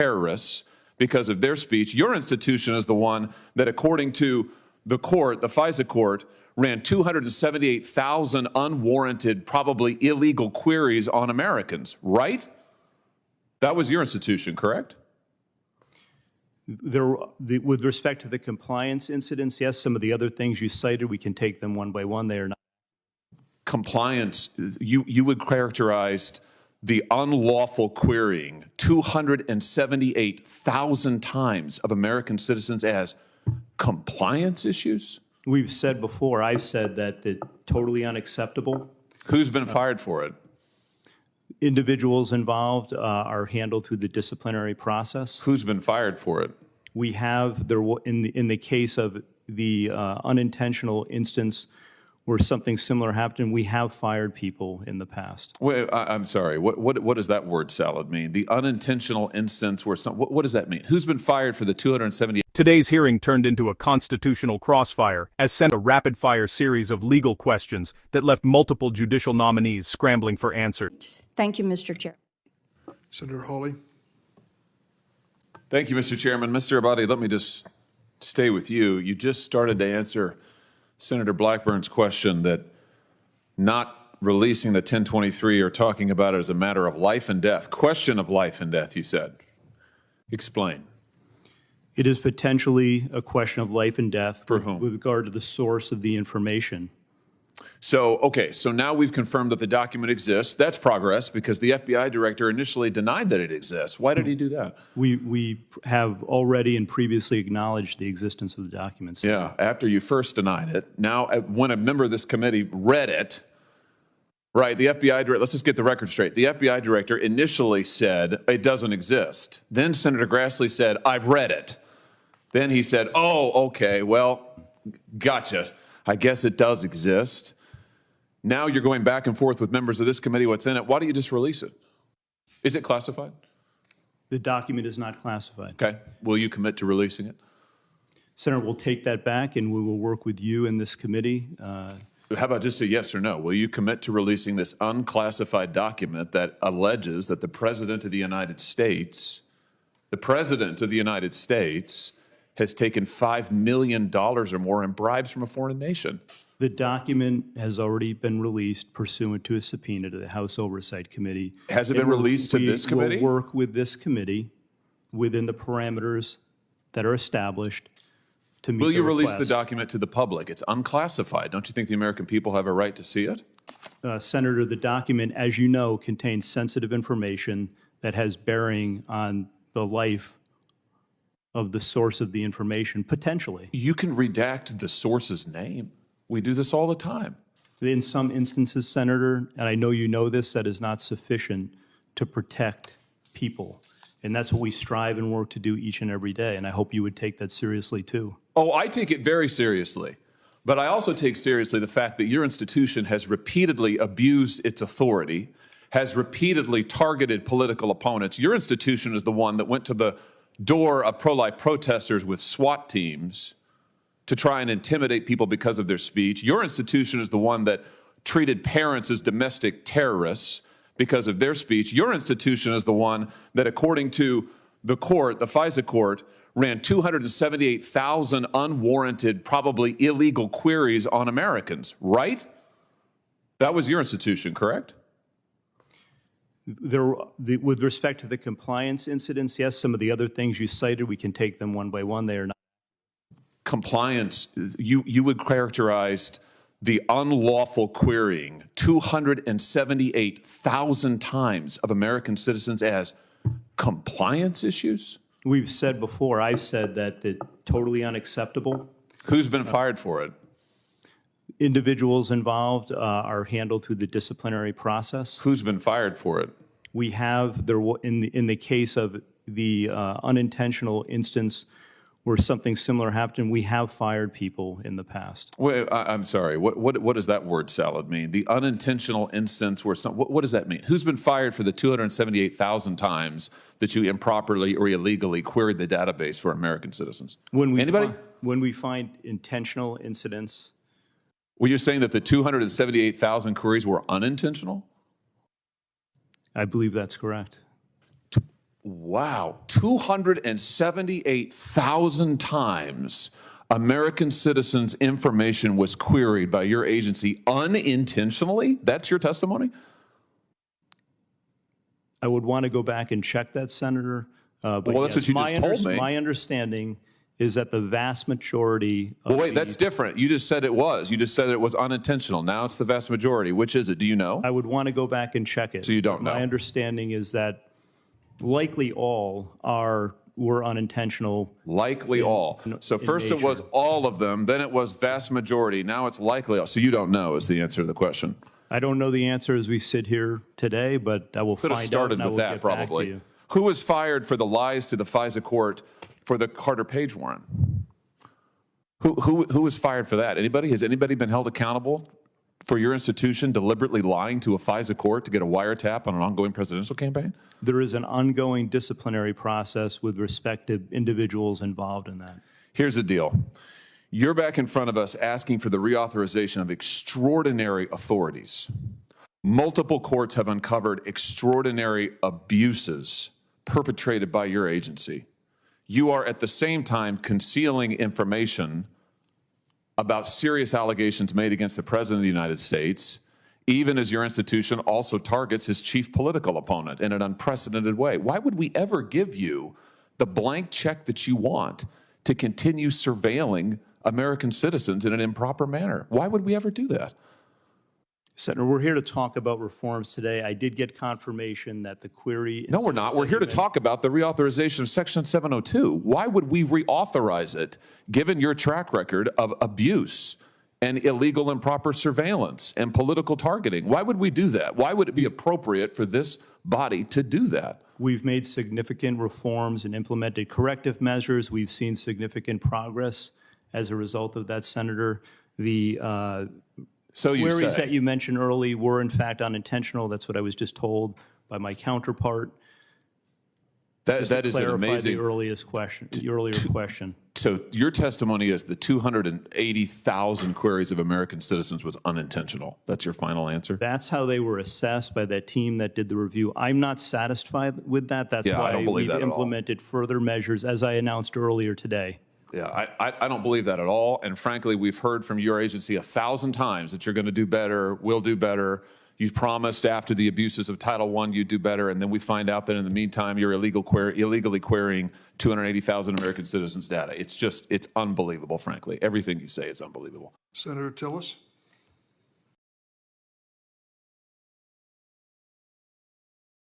terrorists because of their speech. Your institution is the one that, according to the court, the FISA court, ran 278,000 unwarranted, probably illegal queries on Americans, right? That was your institution, correct? With respect to the compliance incidents, yes, some of the other things you cited, we can take them one by one. They are not. Compliance, you would characterize the unlawful querying 278,000 times of American citizens as compliance issues? We've said before, I've said that totally unacceptable. Who's been fired for it? Individuals involved are handled through the disciplinary process. Who's been fired for it? We have, in the case of the unintentional instance where something similar happened, we have fired people in the past. Wait, I'm sorry. What does that word salad mean? The unintentional instance where what does that mean? Who's been fired for the 278? Today's hearing turned into a constitutional crossfire as sent a rapid-fire series of legal questions that left multiple judicial nominees scrambling for answers. Thank you, Mr. Chair. Senator Hawley. Thank you, Mr. Chairman. Mr. Abadi, let me just stay with you. You just started to answer Senator Blackburn's question that not releasing the 1023 or talking about it as a matter of life and death, question of life and death, you said. Explain. It is potentially a question of life and death for whom? With regard to the source of the information. So, okay, so now we've confirmed that the document exists. That's progress because the FBI director initially denied that it exists. Why did he do that? We have already and previously acknowledged the existence of the documents. Yeah, after you first denied it. Now, when a member of this committee read it, right, the FBI director, let's just get the record straight. The FBI director initially said it doesn't exist. Then Senator Grassley said, I've read it. Then he said, oh, okay, well, gotcha. I guess it does exist. Now you're going back and forth with members of this committee what's in it. Why don't you just release it? Is it classified? The document is not classified. Okay. Will you commit to releasing it? Senator, we'll take that back and we will work with you in this committee. How about just a yes or no? Will you commit to releasing this unclassified document that alleges that the President of the United States, has taken $5 million or more in bribes from a foreign nation? The document has already been released pursuant to a subpoena to the House Oversight Committee. Has it been released to this committee? We will work with this committee within the parameters that are established to meet the request. Will you release the document to the public? It's unclassified. Don't you think the American people have a right to see it? Senator, the document, as you know, contains sensitive information that has bearing on the life of the source of the information, potentially. You can redact the source's name. We do this all the time. In some instances, Senator, and I know you know this, that is not sufficient to protect people. And that's what we strive and work to do each and every day. And I hope you would take that seriously, too. Oh, I take it very seriously. But I also take seriously the fact that your institution has repeatedly abused its authority, has repeatedly targeted political opponents. Your institution is the one that went to the door of pro-life protesters with SWAT teams to try and intimidate people because of their speech. Your institution is the one that treated parents as domestic terrorists because of their speech. Your institution is the one that, according to the court, the FISA court, ran 278,000 unwarranted, probably illegal queries on Americans, right? That was your institution, correct? With respect to the compliance incidents, yes, some of the other things you cited, we can take them one by one. They are not. Compliance, you would characterize the unlawful querying 278,000 times of American citizens as compliance issues? We've said before, I've said that totally unacceptable. Who's been fired for it? Individuals involved are handled through the disciplinary process. Who's been fired for it? We have, in the case of the unintentional instance where something similar happened, we have fired people in the past. Wait, I'm sorry. What does that word salad mean? The unintentional instance where what does that mean? Who's been fired for the 278,000 times that you improperly or illegally queried the database for American citizens? Anybody? When we find intentional incidents. Well, you're saying that the 278,000 queries were unintentional? I believe that's correct. Wow, 278,000 times American citizens' information was queried by your agency unintentionally? That's your testimony? I would want to go back and check that, Senator. But Well, that's what you just told me. My understanding is that the vast majority of Well, wait, that's different. You just said it was. You just said it was unintentional. Now it's the vast majority. Which is it? Do you know? I would want to go back and check it. So you don't know? My understanding is that likely all were unintentional. Likely all. So first it was all of them, then it was vast majority. Now it's likely all. So you don't know is the answer to the question. I don't know the answer as we sit here today, but I will Could have find out started and I with will that get back to probably. you. Who was fired for the lies to the FISA court for the Carter Page warrant? Who was fired for that? Anybody? Has anybody been held accountable for your institution deliberately lying to a FISA court to get a wiretap on an ongoing presidential campaign? There is an ongoing disciplinary process with respect to individuals involved in that. Here's the deal. You're back in front of us asking for the reauthorization of extraordinary authorities. Multiple courts have uncovered extraordinary abuses perpetrated by your agency. You are at the same time concealing information about serious allegations made against the President of the United States, even as your institution also targets his chief political opponent in an unprecedented way. Why would we ever give you the blank check that you want to continue surveilling American citizens in an improper manner? Why would we ever do that? Senator, we're here to talk about reforms today. I did get confirmation that the query... No, we're not. We're here to talk about the reauthorization of Section 702. Why would we reauthorize it, given your track record of abuse and illegal improper surveillance and political targeting? Why would we do that? Why would it be appropriate for this body to do that? We've made significant reforms and implemented corrective measures. We've seen significant progress as a result of that, Senator. The queries that you mentioned early were, in fact, unintentional. That's what I was just told by my counterpart. That is an amazing... The earlier question. So your testimony is the 280,000 queries of American citizens was unintentional. That's your final answer? That's how they were assessed by that team that did the review. I'm not satisfied with that. That's why we've implemented further measures, as I announced earlier today. Yeah, I don't believe that at all. And frankly, we've heard from your agency 1,000 times that you're going to do better, will do better. You promised after the abuses of Title I you'd do better, and then we find out that in the meantime you're illegally querying 280,000 American citizens' data. It's unbelievable, frankly. Everything you say is unbelievable. Senator Tillis.